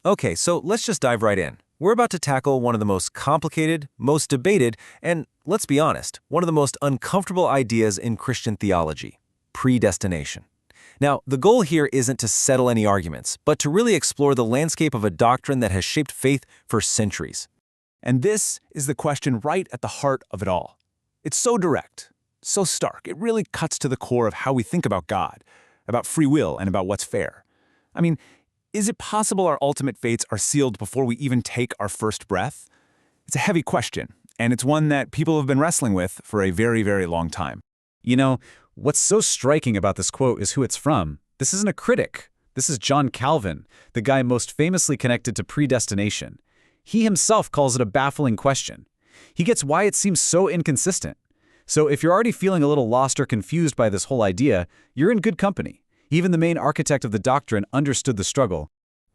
Okay, so let's just dive right in. We're about to tackle one of the most complicated, most debated, and let's be honest, one of the most uncomfortable ideas in Christian theology: predestination. Now, the goal here isn't to settle any arguments, but to really explore the landscape of a doctrine that has shaped faith for centuries. And this is the question right at the heart of it all. It's so direct, so stark. It really cuts to the core of how we think about God, about free will, and about what's fair. I mean, is it possible our ultimate fates are sealed before we even take our first breath? It's a heavy question, and it's one that people have been wrestling with for a very, very long time. You know, what's so striking about this quote is who it's from. This isn't a critic. This is John Calvin, the guy most famously connected to predestination. He himself calls it a baffling question. He gets why it seems so inconsistent. So if you're already feeling a little lost or confused by this whole idea, you're in good company. Even the main architect of the doctrine understood the struggle.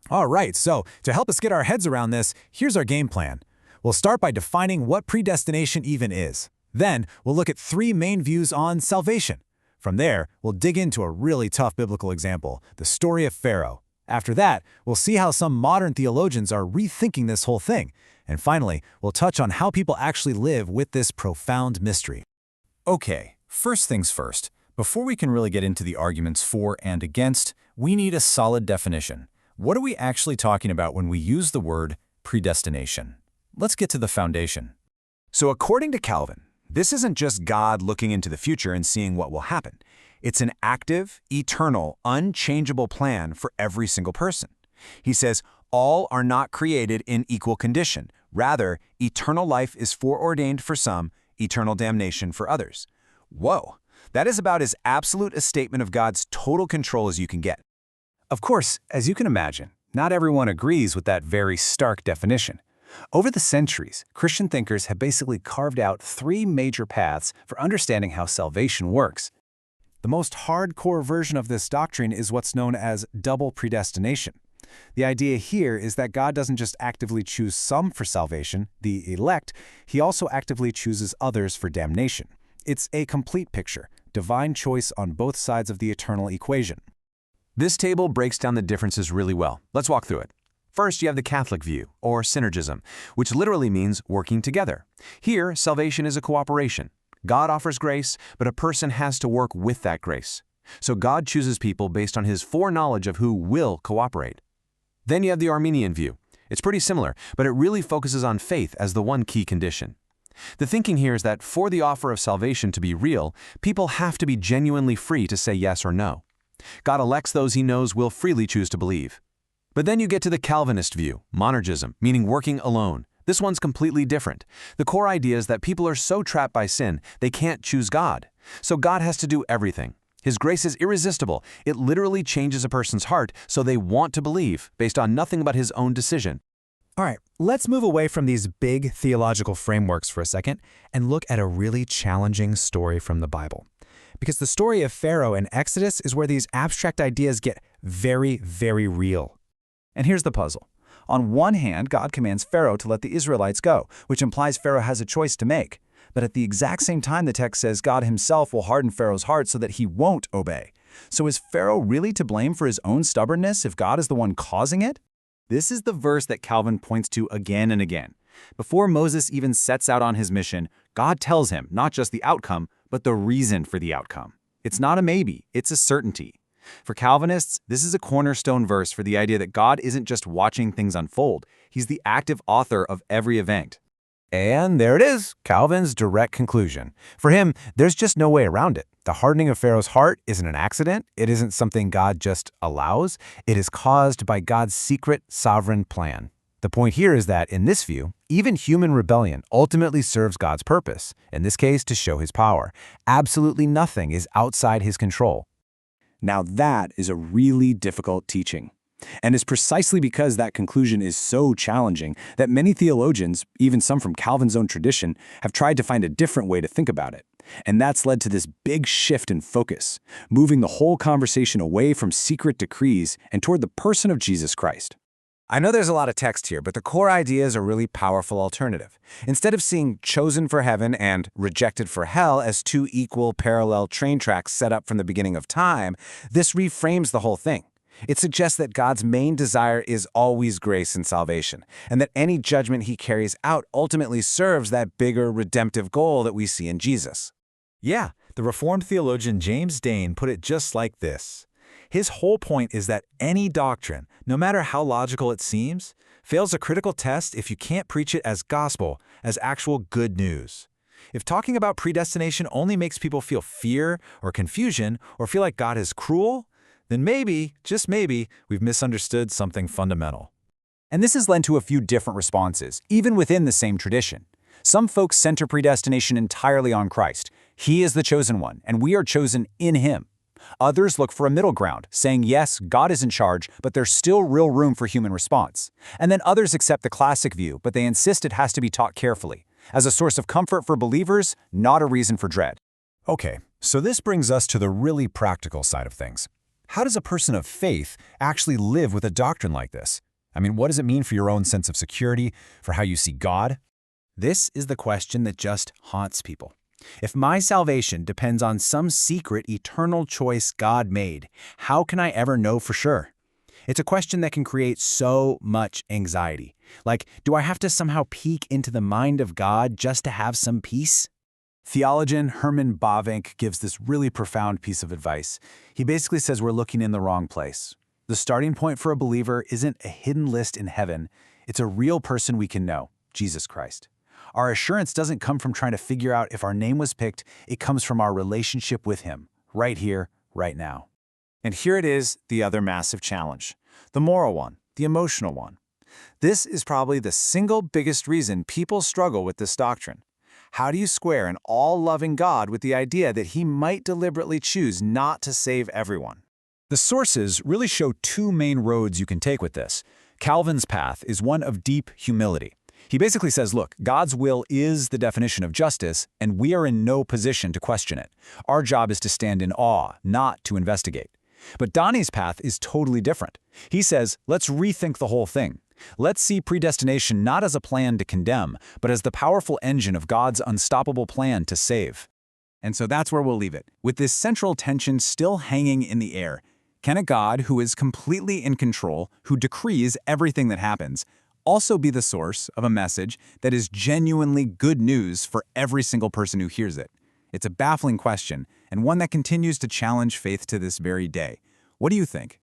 All right, so to help us get our heads around this, here's our game plan. We'll start by defining what predestination even is. Then, we'll look at three main views on salvation. From there, we'll dig into a really tough biblical example, the story of Pharaoh. After that, we'll see how some modern theologians are rethinking this whole thing. And finally, we'll touch on how people actually live with this profound mystery. Okay, first things first. Before we can really get into the arguments for and against, we need a solid definition. What are we actually talking about when we use the word predestination? Let's get to the foundation. So according to Calvin, this isn't just God looking into the future and seeing what will happen. It's an active, eternal, unchangeable plan for every single person. He says, all are not created in equal condition. Rather, eternal life is foreordained for some, eternal damnation for others. Whoa! That is about as absolute a statement of God's total control as you can get. Of course, as you can imagine, not everyone agrees with that very stark definition. Over the centuries, Christian thinkers have basically carved out three major paths for understanding how salvation works. The most hardcore version of this doctrine is what's known as double predestination. The idea here is that God doesn't just actively choose some for salvation, the elect, He also actively chooses others for damnation. It's a complete picture, divine choice on both sides of the eternal equation. This table breaks down the differences really well. Let's walk through it. First, you have the Catholic view, or synergism, which literally means working together. Here, salvation is a cooperation. God offers grace, but a person has to work with that grace. So God chooses people based on His foreknowledge of who will cooperate. Then you have the Arminian view. It's pretty similar, but it really focuses on faith as the one key condition. The thinking here is that for the offer of salvation to be real, people have to be genuinely free to say yes or no. God elects those He knows will freely choose to believe. But then you get to the Calvinist view, monergism, meaning working alone. This one's completely different. The core idea is that people are so trapped by sin, they can't choose God. So God has to do everything. His grace is irresistible. It literally changes a person's heart so they want to believe, based on nothing but His own decision. All right, let's move away from these big theological frameworks for a second and look at a really challenging story from the Bible. Because the story of Pharaoh in Exodus is where these abstract ideas get very, very real. And here's the puzzle. On one hand, God commands Pharaoh to let the Israelites go, which implies Pharaoh has a choice to make. But at the exact same time, the text says God Himself will harden Pharaoh's heart so that he won't obey. So is Pharaoh really to blame for his own stubbornness if God is the one causing it? This is the verse that Calvin points to again and again. Before Moses even sets out on his mission, God tells him not just the outcome, but the reason for the outcome. It's not a maybe, it's a certainty. For Calvinists, this is a cornerstone verse for the idea that God isn't just watching things unfold. He's the active author of every event. And there it is, Calvin's direct conclusion. For him, there's just no way around it. The hardening of Pharaoh's heart isn't an accident. It isn't something God just allows. It is caused by God's secret, sovereign plan. The point here is that, in this view, even human rebellion ultimately serves God's purpose, in this case to show His power. Absolutely nothing is outside His control. Now that is a really difficult teaching. And it's precisely because that conclusion is so challenging that many theologians, even some from Calvin's own tradition, have tried to find a different way to think about it. And that's led to this big shift in focus, moving the whole conversation away from secret decrees and toward the person of Jesus Christ. I know there's a lot of text here, but the core idea is a really powerful alternative. Instead of seeing chosen for heaven and rejected for hell as two equal parallel train tracks set up from the beginning of time, this reframes the whole thing. It suggests that God's main desire is always grace and salvation, and that any judgment he carries out ultimately serves that bigger redemptive goal that we see in Jesus. Yeah, the Reformed theologian James Dane put it just like this. His whole point is that any doctrine, no matter how logical it seems, fails a critical test if you can't preach it as gospel, as actual good news. If talking about predestination only makes people feel fear or confusion or feel like God is cruel, then maybe, just maybe, we've misunderstood something fundamental. And this has led to a few different responses, even within the same tradition. Some folks center predestination entirely on Christ. He is the chosen one, and we are chosen in him. Others look for a middle ground, saying yes, God is in charge, but there's still real room for human response. And then others accept the classic view, but they insist it has to be taught carefully, as a source of comfort for believers, not a reason for dread. Okay, so this brings us to the really practical side of things. How does a person of faith actually live with a doctrine like this? I mean, what does it mean for your own sense of security, for how you see God? This is the question that just haunts people. If my salvation depends on some secret eternal choice God made, how can I ever know for sure? It's a question that can create so much anxiety. Like, do I have to somehow peek into the mind of God just to have some peace? Theologian Herman Bavinck gives this really profound piece of advice. He basically says we're looking in the wrong place. The starting point for a believer isn't a hidden list in heaven. It's a real person we can know, Jesus Christ. Our assurance doesn't come from trying to figure out if our name was picked. It comes from our relationship with him, right here, right now. And here it is, the other massive challenge. The moral one, the emotional one. This is probably the single biggest reason people struggle with this doctrine. How do you square an all-loving God with the idea that he might deliberately choose not to save everyone? The sources really show two main roads you can take with this. Calvin's path is one of deep humility. He basically says, look, God's will is the definition of justice, and we are in no position to question it. Our job is to stand in awe, not to investigate. But Donnie's path is totally different. He says, let's rethink the whole thing. Let's see predestination not as a plan to condemn, but as the powerful engine of God's unstoppable plan to save. And so that's where we'll leave it, with this central tension still hanging in the air. Can a God who is completely in control, who decrees everything that happens, also be the source of a message that is genuinely good news for every single person who hears it? It's a baffling question, and one that continues to challenge faith to this very day. What do you think?